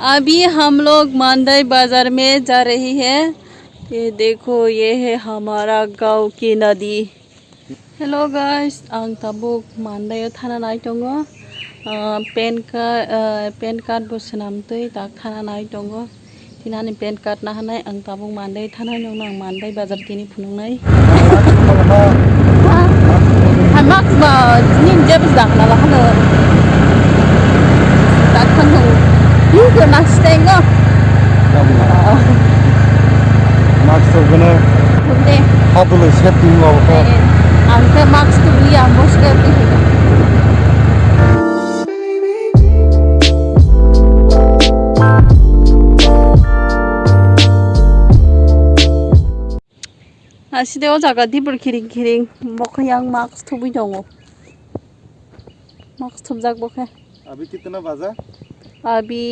अभी हम लोग मांडई बाजार में जा रही है। ये देखो, ये है हमारा गांव की नदी। हेलो गाइस, आं ताबुक मांडई थाना नाय दंगो। पेन कार्ड बोसोनामतै दाग थाना नाय दंगो। तिनानि पेन कार्ड ना हानाय आं ताबुक मांडई थाना नंगौ आं मांडई बाजार तिनि फुनुंनाय। हामाक बा तिनि जेब दाखना लाहानो। दाग थांगौ। Juga nasi tengok. Max tu kena. Bukti. Apa boleh siap tinggal apa? Angka Max tu beli ambos ke apa? Nasi deo jaga di berkiring-kiring. Bokeh yang Max tu beli dong. Max tu jak bokeh. अभी कितना बजा? अभी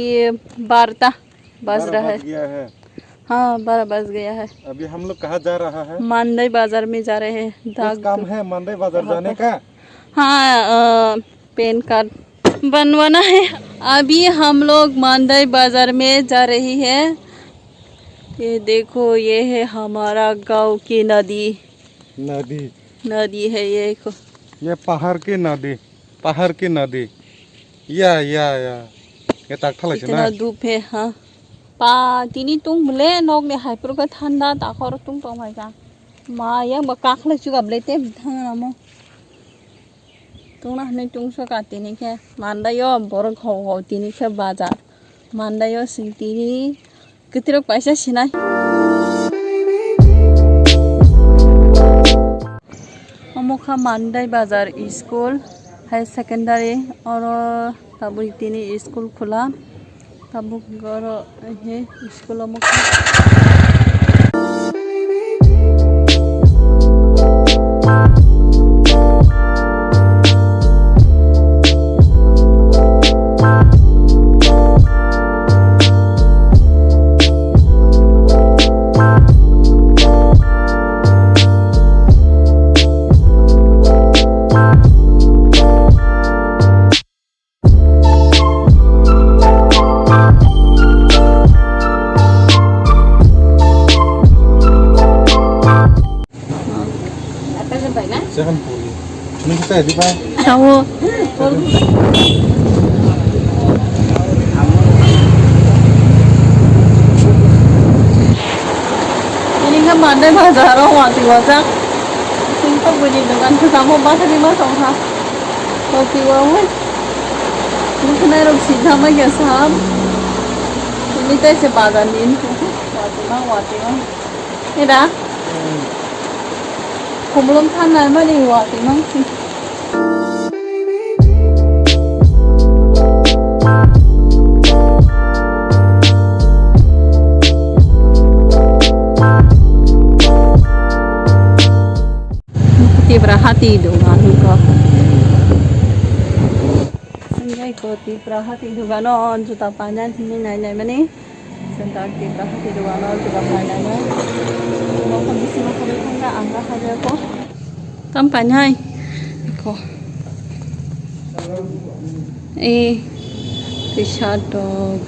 12 बज रहा है। हाँ 12 बज गया है। अभी हम लोग कहाँ जा रहा है? मांडई बाजार में जा रहे हैं। कुछ काम है मांडई बाजार जाने का? हाँ पेन कार्ड बनवाना है। अभी हम लोग मांडई बाजार में जा रही है। ये देखो, ये है हमारा गांव की नदी। नदी है ये पहाड़ की नदी। पहाड़ की नदी। या ये तक थला इतना धूप है। हाँ पा तिनी तुंग बोले नोक ने हाइपर का ठंडा ताकर तुंग तो माइका मा yang bakakle juga blete bithang namo tungna hne tung so ka tini ke mandayo borok ho tini ke bazar mandayo sing tini ketirok paisa sinai amokha mandai bazar school high secondary और तब तीनी school खुला तब घर है school Jangan puri. Ini kita di mana? Tahu. Ini kan mandai bazar orang tiwasa. Sumpah beli dengan kamu bahasa di mana kau? Kau tiwawai. Mungkin ada sih sama ya saham. Ini teh sebadan ini. Wati. Ini dah.ผมลงท่านไหนไม่ดีกว่าติมั้งสิที่ประหัตตีดูงานนี่ก็นี่ก็ที่ประหัตตีดูงานนอนจุดตาปานนั้นที่นี่ไหนมานี่สันตาที่ประหัตตีดูงานนอนจุดตาปานนั้นนะmau kondisi makhluk enggak angka saja kok tampaknya kok t-shirt dog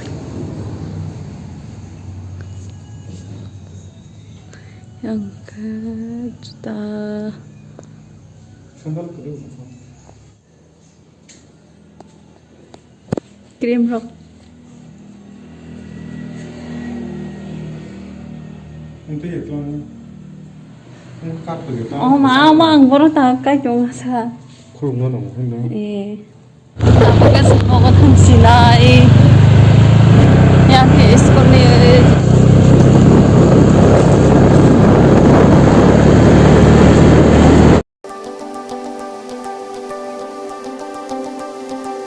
yang juta krim rock itu ya tuan kat begitu oh mau baru tahu kan cuma sa kurung mana mungkin aku kan semua orang